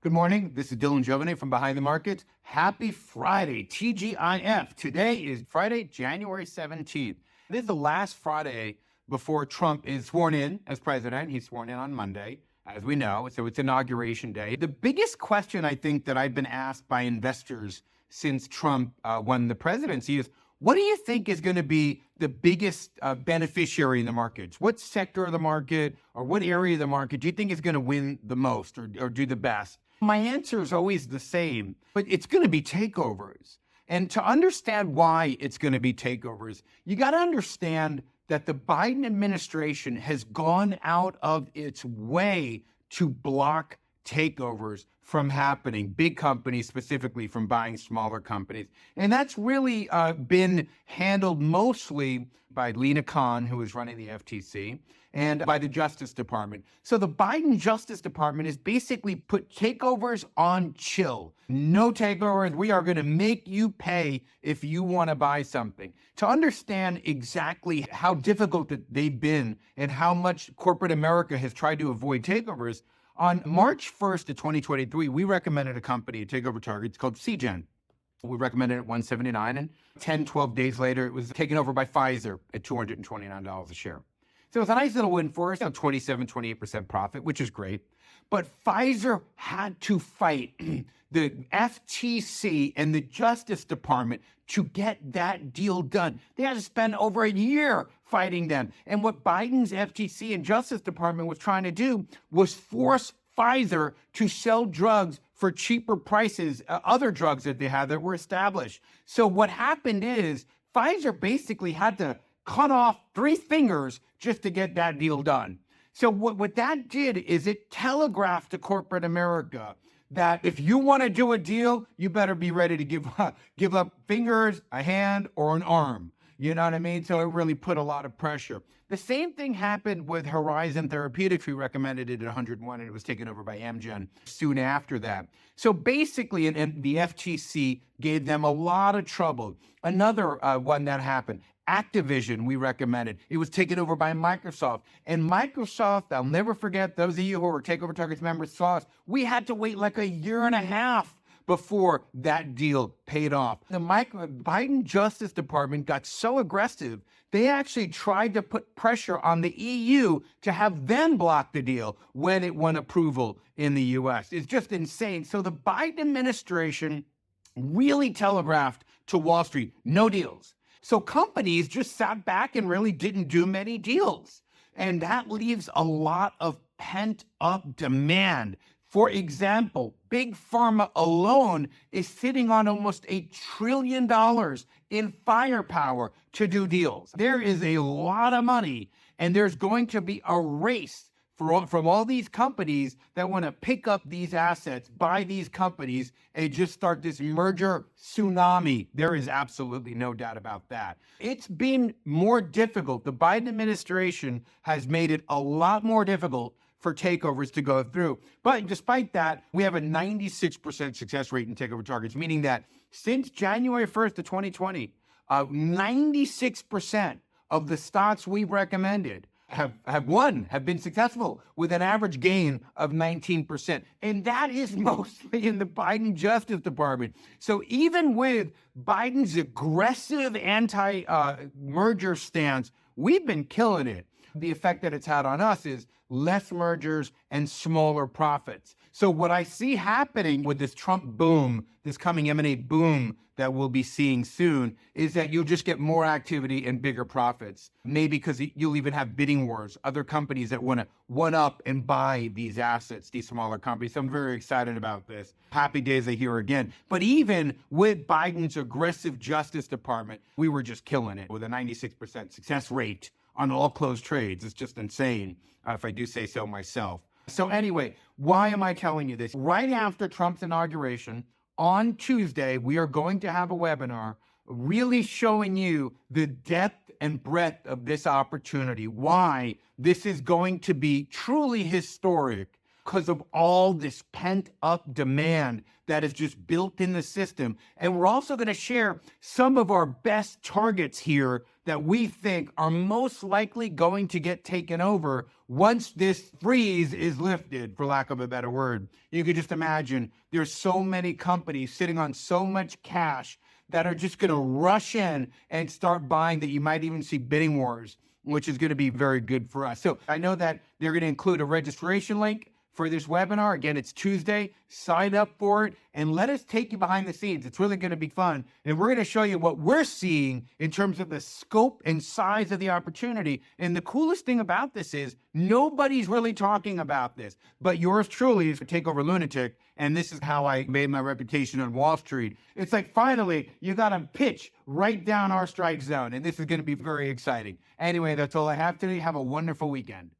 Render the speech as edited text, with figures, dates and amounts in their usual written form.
Good morning. This is Dylan Jovine from Behind the Markets. Happy Friday, TGIF. Today is Friday, January 17th. This is the last Friday before Trump is sworn in as president. He's sworn in on Monday, as we know, so it's Inauguration Day. The biggest question I think that I've been asked by investors since Trump won the presidency is, what do you think is going to be the biggest beneficiary in the markets? What sector of the market or what area of the market do you think is going to win the most or do the best? My answer is always the same, but it's going to be takeovers. And to understand why it's going to be takeovers, you got to understand that the Biden administration has gone out of its way to block takeovers from happening, big companies specifically from buying smaller companies. And that's really been handled mostly by Lina Khan, who is running the FTC, and by the Justice Department. So the Biden Justice Department has basically put takeovers on chill. No takeovers. We are going to make you pay if you want to buy something. To understand exactly how difficult that they've been and how much corporate America has tried to avoid takeovers, on March 1st of 2023, we recommended a company, a takeover target. It's called CGen. We recommended it at $179, and 10, 12 days later, it was taken over by Pfizer at $229 a share. So it's a nice little win for us, 27, 28% profit, which is great. But Pfizer had to fight the FTC and the Justice Department to get that deal done. They had to spend over a year fighting them. And what Biden's FTC and Justice Department was trying to do was force Pfizer to sell drugs for cheaper prices, other drugs that they had that were established. So what happened is Pfizer basically had to cut off 3 fingers just to get that deal done. So what that did is it telegraphed to corporate America that if you want to do a deal, you better be ready to give up fingers, a hand, or an arm. You know what I mean? So it really put a lot of pressure. The same thing happened with Horizon Therapeutics. We recommended it at 101, and it was taken over by Amgen soon after that. So basically, and the FTC gave them a lot of trouble. Another one that happened, Activision, we recommended. It was taken over by Microsoft. And Microsoft, I'll never forget, those of you who were Takeover Targets members saw us, we had to wait like a year and a half before that deal paid off. The Biden Justice Department got so aggressive, they actually tried to put pressure on the EU to have them block the deal when it won approval in the US. It's just insane. So the Biden administration really telegraphed to Wall Street, no deals. So companies just sat back and really didn't do many deals. And that leaves a lot of pent-up demand. For example, Big Pharma alone is sitting on almost $1 trillion in firepower to do deals. There is a lot of money, and there's going to be a race from all these companies that want to pick up these assets, buy these companies, and just start this merger tsunami. There is absolutely no doubt about that. It's been more difficult. The Biden administration has made it a lot more difficult for takeovers to go through. But despite that, we have a 96% success rate in takeover targets, meaning that since January 1st of 2020, 96% of the stocks we've recommended have been successful with an average gain of 19%. And that is mostly in the Biden Justice Department. So even with Biden's aggressive anti-merger stance, we've been killing it. The effect that it's had on us is less mergers and smaller profits. So what I see happening with this Trump boom, this coming M&A boom that we'll be seeing soon, is that you'll just get more activity and bigger profits. Maybe because you'll even have bidding wars, other companies that want to one up and buy these assets, these smaller companies. So I'm very excited about this. Happy days are here again. But even with Biden's aggressive Justice Department, we were just killing it with a 96% success rate on all closed trades. It's just insane, if I do say so myself. So anyway, why am I telling you this? Right after Trump's inauguration, on Tuesday, we are going to have a webinar really showing you the depth and breadth of this opportunity, why this is going to be truly historic. because of all this pent-up demand that is just built in the system. And we're also going to share some of our best targets here that we think are most likely going to get taken over once this freeze is lifted, for lack of a better word. You could just imagine there's so many companies sitting on so much cash that are just going to rush in and start buying that you might even see bidding wars, which is going to be very good for us. So I know that they're going to include a registration link for this webinar. Again, it's Tuesday. Sign up for it and let us take you behind the scenes. It's really going to be fun. And we're going to show you what we're seeing in terms of the scope and size of the opportunity. And the coolest thing about this is nobody's really talking about this, but yours truly is a takeover lunatic. And this is how I made my reputation on Wall Street. It's like, finally, you got to pitch right down our strike zone. And this is going to be very exciting. Anyway, that's all I have today. Have a wonderful weekend.